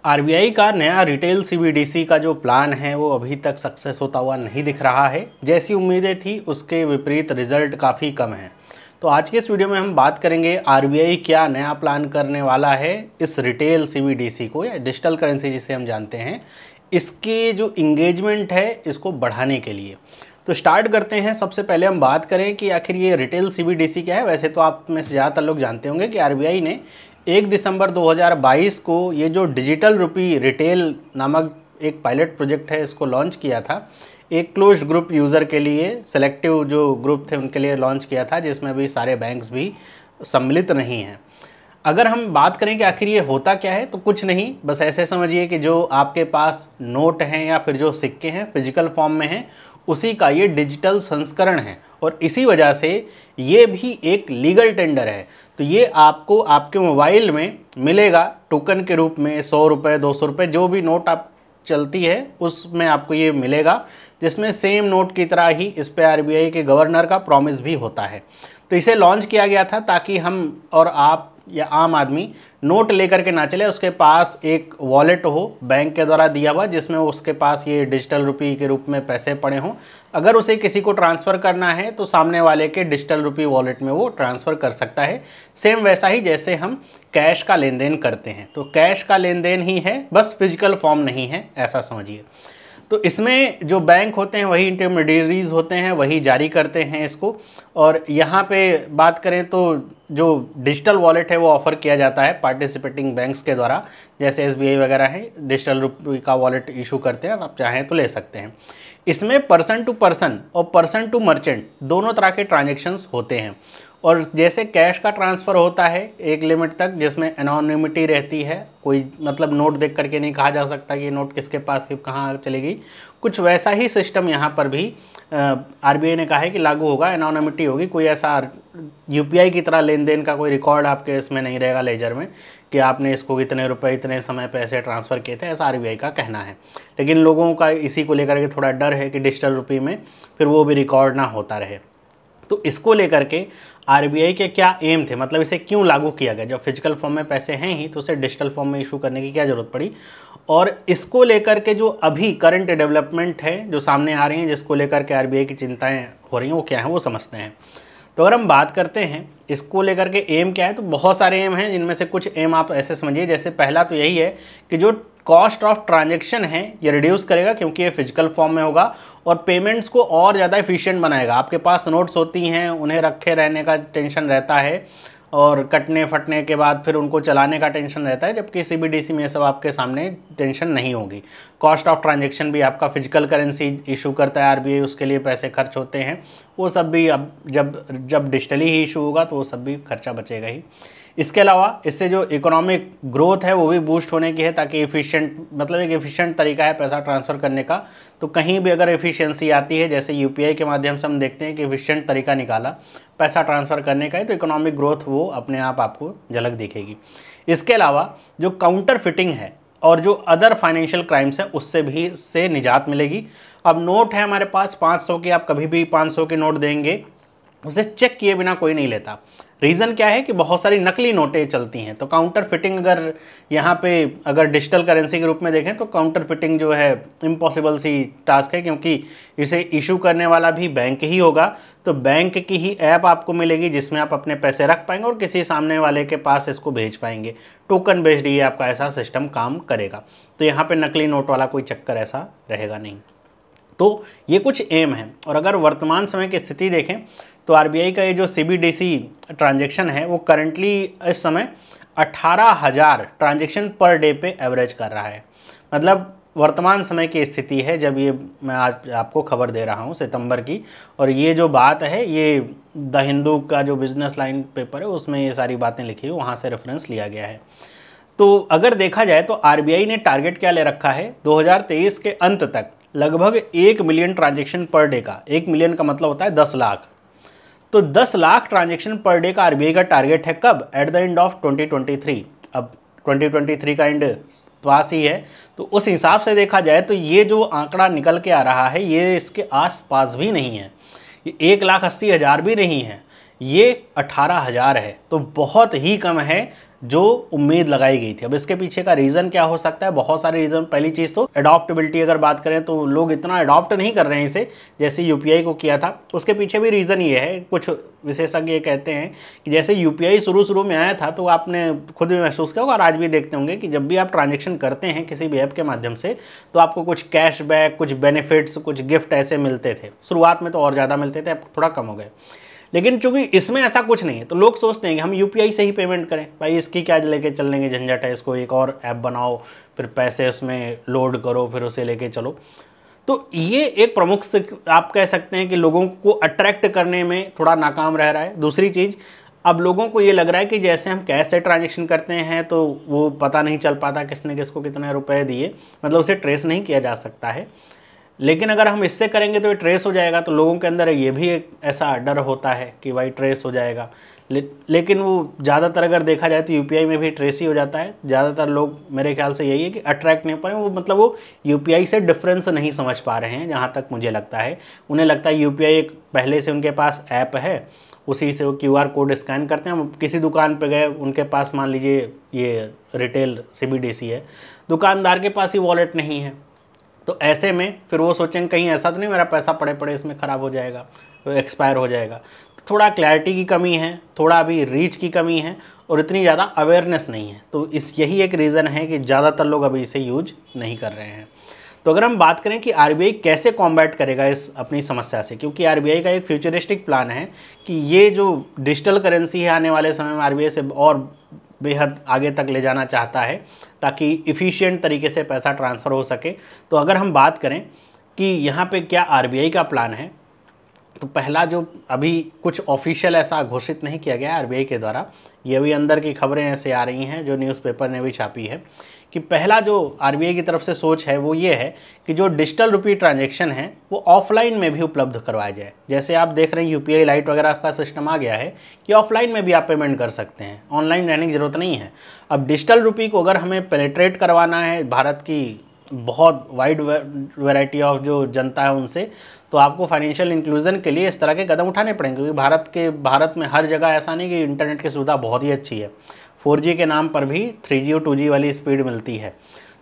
RBI का नया retail CBDC का जो प्लान है वो अभी तक सक्सेस होता हुआ नहीं दिख रहा है। जैसी उम्मीदें थी उसके विपरीत रिजल्ट काफ़ी कम है। तो आज के इस वीडियो में हम बात करेंगे आरबीआई क्या नया प्लान करने वाला है इस रिटेल सीबीडीसी को, या डिजिटल करेंसी जिसे हम जानते हैं, इसके जो इंगेजमेंट है इसको बढ़ाने के लिए। तो स्टार्ट करते हैं। सबसे पहले हम बात करें कि आखिर ये रिटेल सीबीडीसी क्या है। वैसे तो आप में से ज़्यादातर लोग जानते होंगे कि आरबीआई ने 1 दिसंबर 2022 को ये जो डिजिटल रुपी रिटेल नामक एक पायलट प्रोजेक्ट है इसको लॉन्च किया था। एक क्लोज ग्रुप यूज़र के लिए, सेलेक्टिव जो ग्रुप थे उनके लिए लॉन्च किया था, जिसमें भी सारे बैंक्स भी सम्मिलित नहीं हैं। अगर हम बात करें कि आखिर ये होता क्या है, तो कुछ नहीं, बस ऐसे समझिए कि जो आपके पास नोट हैं या फिर जो सिक्के हैं फिजिकल फॉर्म में हैं, उसी का ये डिजिटल संस्करण है और इसी वजह से ये भी एक लीगल टेंडर है। तो ये आपको आपके मोबाइल में मिलेगा टोकन के रूप में। 100 रुपये, 200 रुपये, जो भी नोट आप चलती है उसमें आपको ये मिलेगा, जिसमें सेम नोट की तरह ही इस पे आरबीआई के गवर्नर का प्रॉमिस भी होता है। तो इसे लॉन्च किया गया था ताकि हम और आप या आम आदमी नोट लेकर के ना चले, उसके पास एक वॉलेट हो बैंक के द्वारा दिया हुआ, जिसमें उसके पास ये डिजिटल रुपी के रूप में पैसे पड़े हों। अगर उसे किसी को ट्रांसफ़र करना है तो सामने वाले के डिजिटल रुपी वॉलेट में वो ट्रांसफ़र कर सकता है। सेम वैसा ही जैसे हम कैश का लेन देन करते हैं, तो कैश का लेन देन ही है, बस फिजिकल फॉर्म नहीं है, ऐसा समझिए। तो इसमें जो बैंक होते हैं वही इंटरमीडियरीज होते हैं, वही जारी करते हैं इसको। और यहाँ पे बात करें तो जो डिजिटल वॉलेट है वो ऑफ़र किया जाता है पार्टिसिपेटिंग बैंक्स के द्वारा, जैसे एसबीआई वगैरह है, डिजिटल रुपये का वॉलेट इशू करते हैं, आप चाहें तो ले सकते हैं। इसमें पर्सन टू पर्सन और पर्सन टू मर्चेंट दोनों तरह के ट्रांजेक्शन्स होते हैं। और जैसे कैश का ट्रांसफ़र होता है एक लिमिट तक, जिसमें एनोनिमिटी रहती है, कोई मतलब नोट देख करके नहीं कहा जा सकता कि ये नोट किसके पास कहाँ चलेगी, कुछ वैसा ही सिस्टम यहाँ पर भी आरबीआई ने कहा है कि लागू होगा। एनोनिमिटी होगी, कोई ऐसा यूपीआई की तरह लेन देन का कोई रिकॉर्ड आपके इसमें नहीं रहेगा लेजर में कि आपने इसको इतने रुपए इतने समय पैसे ट्रांसफ़र किए थे, ऐसा आरबीआई का कहना है। लेकिन लोगों का इसी को लेकर के थोड़ा डर है कि डिजिटल रुपये में फिर वो भी रिकॉर्ड ना होता रहे। तो इसको लेकर के आरबीआई के क्या एम थे, मतलब इसे क्यों लागू किया गया। जब फिजिकल फॉर्म में पैसे हैं ही तो उसे डिजिटल फॉर्म में इशू करने की क्या ज़रूरत पड़ी। और इसको लेकर के जो अभी करंट डेवलपमेंट है जो सामने आ रही हैं, जिसको लेकर के आरबीआई की चिंताएं हो रही हैं, वो क्या है वो समझते हैं। तो अगर हम बात करते हैं इसको लेकर के एम क्या है, तो बहुत सारे एम हैं, जिनमें से कुछ एम आप ऐसे समझिए। जैसे पहला तो यही है कि जो कॉस्ट ऑफ ट्रांजैक्शन है ये रिड्यूस करेगा, क्योंकि ये फिजिकल फॉर्म में होगा, और पेमेंट्स को और ज़्यादा एफिशिएंट बनाएगा। आपके पास नोट्स होती हैं, उन्हें रखे रहने का टेंशन रहता है और कटने फटने के बाद फिर उनको चलाने का टेंशन रहता है, जबकि सीबीडीसी में सब आपके सामने टेंशन नहीं होगी। कॉस्ट ऑफ ट्रांजैक्शन भी आपका फिजिकल करेंसी इशू करता है आरबीआई, उसके लिए पैसे खर्च होते हैं, वो सब भी अब जब डिजिटली ही इशू होगा तो वो सब भी खर्चा बचेगा ही। इसके अलावा इससे जो इकोनॉमिक ग्रोथ है वो भी बूस्ट होने की है, ताकि एफिशिएंट, मतलब एक एफिशिएंट तरीका है पैसा ट्रांसफ़र करने का। तो कहीं भी अगर एफिशिएंसी आती है, जैसे यूपीआई के माध्यम से हम देखते हैं कि एफिशिएंट तरीका निकाला पैसा ट्रांसफ़र करने का है, तो इकोनॉमिक ग्रोथ वो अपने आप आपको झलक दिखेगी। इसके अलावा जो काउंटर फिटिंग है और जो अदर फाइनेंशियल क्राइम्स हैं उससे भी इससे निजात मिलेगी। अब नोट है हमारे पास 500 की, आप कभी भी 500 के नोट देंगे, उसे चेक किए बिना कोई नहीं लेता। रीज़न क्या है कि बहुत सारी नकली नोटें चलती हैं। तो काउंटर फिटिंग अगर यहाँ पे अगर डिजिटल करेंसी के रूप में देखें तो काउंटर फिटिंग जो है इम्पॉसिबल सी टास्क है, क्योंकि इसे इशू करने वाला भी बैंक ही होगा। तो बैंक की ही ऐप आपको मिलेगी जिसमें आप अपने पैसे रख पाएंगे और किसी सामने वाले के पास इसको भेज पाएंगे। टोकन बेस्ड ही आपका ऐसा सिस्टम काम करेगा। तो यहाँ पर नकली नोट वाला कोई चक्कर ऐसा रहेगा नहीं। तो ये कुछ एम है। और अगर वर्तमान समय की स्थिति देखें तो आरबीआई का ये जो सीबीडीसी ट्रांजैक्शन है वो करंटली इस समय 18,000 ट्रांजैक्शन पर डे पे एवरेज कर रहा है। मतलब वर्तमान समय की स्थिति है जब ये मैं आज आपको खबर दे रहा हूँ सितंबर की। और ये जो बात है ये द हिंदू का जो बिजनेस लाइन पेपर है उसमें ये सारी बातें लिखी हुई, वहाँ से रेफरेंस लिया गया है। तो अगर देखा जाए तो आरबीआई ने टारगेट क्या ले रखा है, 2023 के अंत तक लगभग 1 मिलियन ट्रांजैक्शन पर डे का। 1 मिलियन का मतलब होता है 10 लाख। तो 10 लाख ट्रांजैक्शन पर डे का आरबीआई का टारगेट है कब, एट द एंड ऑफ 2023। अब 2023 का एंड पास ही है, तो उस हिसाब से देखा जाए तो ये जो आंकड़ा निकल के आ रहा है ये इसके आसपास भी नहीं है। ये 1,80,000 भी नहीं है, ये 18,000 है। तो बहुत ही कम है जो उम्मीद लगाई गई थी। अब इसके पीछे का रीज़न क्या हो सकता है? बहुत सारे रीज़न। पहली चीज़ तो अडॉप्टेबिलिटी, अगर बात करें तो लोग इतना अडॉप्ट नहीं कर रहे हैं इसे जैसे यूपीआई को किया था। उसके पीछे भी रीज़न ये है, कुछ विशेषज्ञ ये कहते हैं कि जैसे यूपीआई शुरू में आया था तो आपने खुद भी महसूस किया होगा और आज भी देखते होंगे कि जब भी आप ट्रांजेक्शन करते हैं किसी भी ऐप के माध्यम से तो आपको कुछ कैशबैक, कुछ बेनिफिट्स, कुछ गिफ्ट ऐसे मिलते थे। शुरुआत में तो और ज़्यादा मिलते थे, अब थोड़ा कम हो गए। लेकिन चूंकि इसमें ऐसा कुछ नहीं है तो लोग सोचते हैं कि हम यूपीआई से ही पेमेंट करें, भाई इसकी क्या लेके चलने की झंझट है, इसको एक और ऐप बनाओ, फिर पैसे उसमें लोड करो, फिर उसे लेके चलो। तो ये एक प्रमुख से आप कह सकते हैं कि लोगों को अट्रैक्ट करने में थोड़ा नाकाम रह रहा है। दूसरी चीज़, अब लोगों को ये लग रहा है कि जैसे हम कैश से ट्रांजेक्शन करते हैं तो वो पता नहीं चल पाता किसने किसको कितने रुपए दिए, मतलब उसे ट्रेस नहीं किया जा सकता है। लेकिन अगर हम इससे करेंगे तो ये ट्रेस हो जाएगा, तो लोगों के अंदर ये भी एक ऐसा डर होता है कि भाई ट्रेस हो जाएगा। लेकिन वो ज़्यादातर अगर देखा जाए तो यूपीआई में भी ट्रेस ही हो जाता है। ज़्यादातर लोग, मेरे ख्याल से यही है कि अट्रैक्ट नहीं पा रहे वो, मतलब वो यूपीआई से डिफरेंस नहीं समझ पा रहे हैं। जहाँ तक मुझे लगता है उन्हें लगता है यूपीआई एक पहले से उनके पास ऐप है, उसी से वो क्यूआर कोड स्कैन करते हैं। किसी दुकान पे गए, उनके पास मान लीजिए ये रिटेल सीबीडीसी है, दुकानदार के पास ही वॉलेट नहीं है, तो ऐसे में फिर वो सोचेंगे कहीं ऐसा तो नहीं मेरा पैसा पड़े पड़े इसमें ख़राब हो जाएगा, तो एक्सपायर हो जाएगा। तो थोड़ा क्लैरिटी की कमी है, थोड़ा अभी रीच की कमी है और इतनी ज़्यादा अवेयरनेस नहीं है। तो यही एक रीज़न है कि ज़्यादातर लोग अभी इसे यूज नहीं कर रहे हैं। तो अगर हम बात करें कि आरबीआई कैसे कॉम्बैट करेगा इस अपनी समस्या से, क्योंकि आरबीआई का एक फ्यूचरिस्टिक प्लान है कि ये जो डिजिटल करेंसी है आने वाले समय में आरबीआई से और बेहद आगे तक ले जाना चाहता है ताकि इफ़िशिएंट तरीके से पैसा ट्रांसफ़र हो सके। तो अगर हम बात करें कि यहाँ पे क्या आरबीआई का प्लान है, तो पहला जो अभी कुछ ऑफिशियल ऐसा घोषित नहीं किया गया है आरबीआई के द्वारा, ये भी अंदर की खबरें ऐसे आ रही हैं जो न्यूज़पेपर ने भी छापी है, कि पहला जो आरबीआई की तरफ से सोच है वो ये है कि जो डिजिटल रुपी ट्रांजैक्शन है वो ऑफलाइन में भी उपलब्ध करवाया जाए। जैसे आप देख रहे हैं यूपीआई लाइट वगैरह का सिस्टम आ गया है कि ऑफलाइन में भी आप पेमेंट कर सकते हैं, ऑनलाइन रहने की ज़रूरत नहीं है। अब डिजिटल रुपी को अगर हमें पेनिट्रेट करवाना है भारत की बहुत वाइड वैरायटी ऑफ जो जनता है उनसे, तो आपको फाइनेंशियल इंक्लूजन के लिए इस तरह के कदम उठाने पड़ेंगे, क्योंकि भारत में हर जगह ऐसा नहीं कि इंटरनेट की सुविधा बहुत ही अच्छी है, 4G के नाम पर भी 3G और 2G वाली स्पीड मिलती है।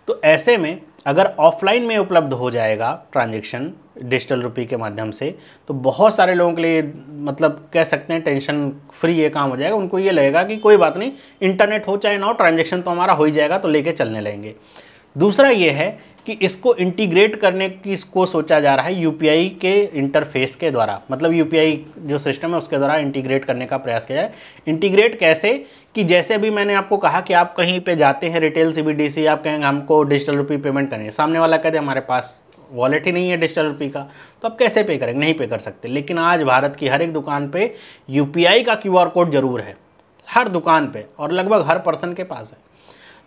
तो ऐसे में अगर ऑफलाइन में उपलब्ध हो जाएगा ट्रांजैक्शन डिजिटल रुपी के माध्यम से, तो बहुत सारे लोगों के लिए मतलब कह सकते हैं टेंशन फ्री ये काम हो जाएगा। उनको ये लगेगा कि कोई बात नहीं, इंटरनेट हो चाहे ना हो, ट्रांजैक्शन तो हमारा हो ही जाएगा, तो लेके चलने लगेंगे। दूसरा ये है कि इसको इंटीग्रेट करने की इसको सोचा जा रहा है यूपीआई के इंटरफेस के द्वारा, मतलब यूपीआई जो सिस्टम है उसके द्वारा इंटीग्रेट करने का प्रयास किया जाए। इंटीग्रेट कैसे, कि जैसे अभी मैंने आपको कहा कि आप कहीं पे जाते हैं रिटेल सीबीडीसी, आप कहेंगे हमको डिजिटल रुपी पेमेंट करनी है, सामने वाला कहते हैं हमारे पास वॉलेट ही नहीं है डिजिटल रुपी का, तो आप कैसे पे करेंगे? नहीं पे कर सकते। लेकिन आज भारत की हर एक दुकान पे यूपीआई का क्यूआर कोड जरूर है, हर दुकान पे, और लगभग हर पर्सन के पास है।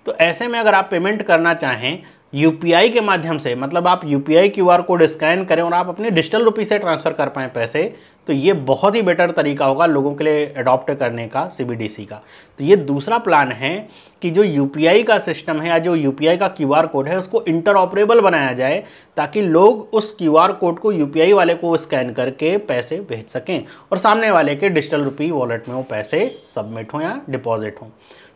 तो ऐसे में अगर आप पेमेंट करना चाहें यूपीआई के माध्यम से, मतलब आप यूपीआई क्यूआर कोड स्कैन करें और आप अपने डिजिटल रुपी से ट्रांसफ़र कर पाएँ पैसे, तो ये बहुत ही बेटर तरीका होगा लोगों के लिए अडॉप्ट करने का सीबीडीसी का। तो ये दूसरा प्लान है कि जो यूपीआई का सिस्टम है या जो यूपीआई का क्यूआर कोड है उसको इंटरऑपरेबल बनाया जाए, ताकि लोग उस क्यूआर कोड को यूपीआई वाले को स्कैन करके पैसे भेज सकें और सामने वाले के डिजिटल रुपी वॉलेट में वो पैसे सबमिट हों या डिपॉजिट हों।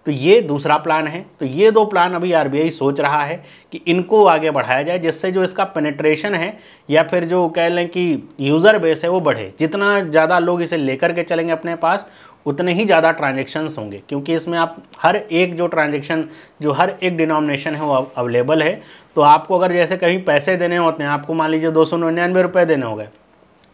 तो ये दूसरा प्लान है। तो ये दो प्लान अभी आरबीआई सोच रहा है कि इनको आगे बढ़ाया जाए, जिससे जो इसका पेनिट्रेशन है या फिर जो कह लें कि यूज़र बेस है वो बढ़े। जितना ज़्यादा लोग इसे लेकर के चलेंगे अपने पास, उतने ही ज़्यादा ट्रांजेक्शन्स होंगे, क्योंकि इसमें आप हर एक जो ट्रांजेक्शन, जो हर एक डिनोमिनेशन है वो अवेलेबल है। तो आपको अगर जैसे कहीं पैसे देने होते हैं, आपको मान लीजिए 299 रुपये देने हो गए,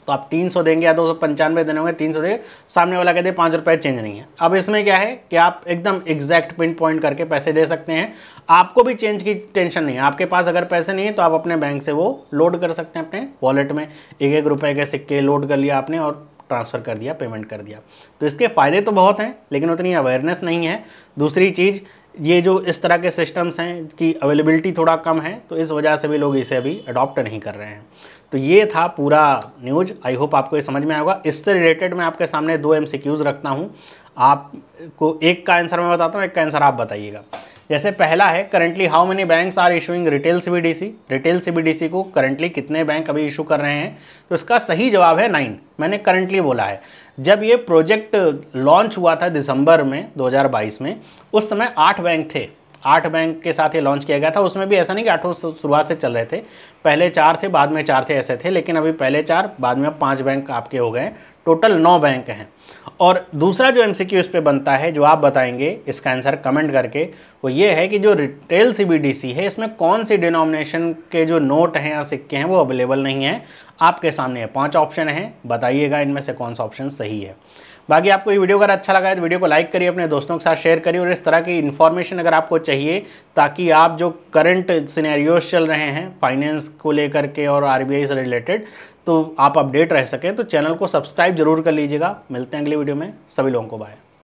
तो आप 300 देंगे या 295 देने होंगे, 300 देंगे, सामने वाला कहते हैं 5 रुपये चेंज नहीं है। अब इसमें क्या है कि आप एकदम एग्जैक्ट पिन पॉइंट करके पैसे दे सकते हैं, आपको भी चेंज की टेंशन नहीं है। आपके पास अगर पैसे नहीं है तो आप अपने बैंक से वो लोड कर सकते हैं अपने वॉलेट में, 1-1 रुपये के सिक्के लोड कर लिया आपने और ट्रांसफ़र कर दिया, पेमेंट कर दिया। तो इसके फ़ायदे तो बहुत हैं, लेकिन उतनी अवेयरनेस नहीं है। दूसरी चीज़, ये जो इस तरह के सिस्टम्स हैं कि अवेलेबिलिटी थोड़ा कम है, तो इस वजह से भी लोग इसे अभी अडॉप्ट नहीं कर रहे हैं। तो ये था पूरा न्यूज़। आई होप आपको ये समझ में आया होगा। इससे रिलेटेड मैं आपके सामने 2 MCQs रखता हूँ, आपको एक का आंसर मैं बताता हूँ, एक का आंसर आप बताइएगा। जैसे पहला है currently how many banks are issuing retail CBDC, retail CBDC को करंटली कितने बैंक अभी इशू कर रहे हैं, तो इसका सही जवाब है 9। मैंने करंटली बोला है, जब ये प्रोजेक्ट लॉन्च हुआ था दिसंबर में 2022 में, उस समय 8 बैंक थे, 8 बैंक के साथ ये लॉन्च किया गया था। उसमें भी ऐसा नहीं कि 8 शुरुआत से चल रहे थे, पहले 4 थे, बाद में 4 थे, ऐसे थे, लेकिन अभी पहले 4, बाद में अब 5 बैंक आपके हो गए, टोटल 9 बैंक हैं। और दूसरा जो एमसीक्यू इस पे बनता है, जो आप बताएंगे इसका आंसर कमेंट करके, वो ये है कि जो रिटेल सीबीडीसी है इसमें कौन सी डिनोमिनेशन के जो नोट हैं या सिक्के हैं वो अवेलेबल नहीं है। आपके सामने 5 ऑप्शन हैं, बताइएगा इनमें से कौन सा ऑप्शन सही है। बाकी आपको ये वीडियो अगर अच्छा लगा है तो वीडियो को लाइक करिए, अपने दोस्तों के साथ शेयर करिए, और इस तरह की इन्फॉर्मेशन अगर आपको चाहिए ताकि आप जो करंट सिनेरियोज चल रहे हैं फाइनेंस को लेकर के और आरबीआई से रिलेटेड, तो आप अपडेट रह सकें, तो चैनल को सब्सक्राइब जरूर कर लीजिएगा। मिलते हैं अगली वीडियो में, सभी लोगों को बाय।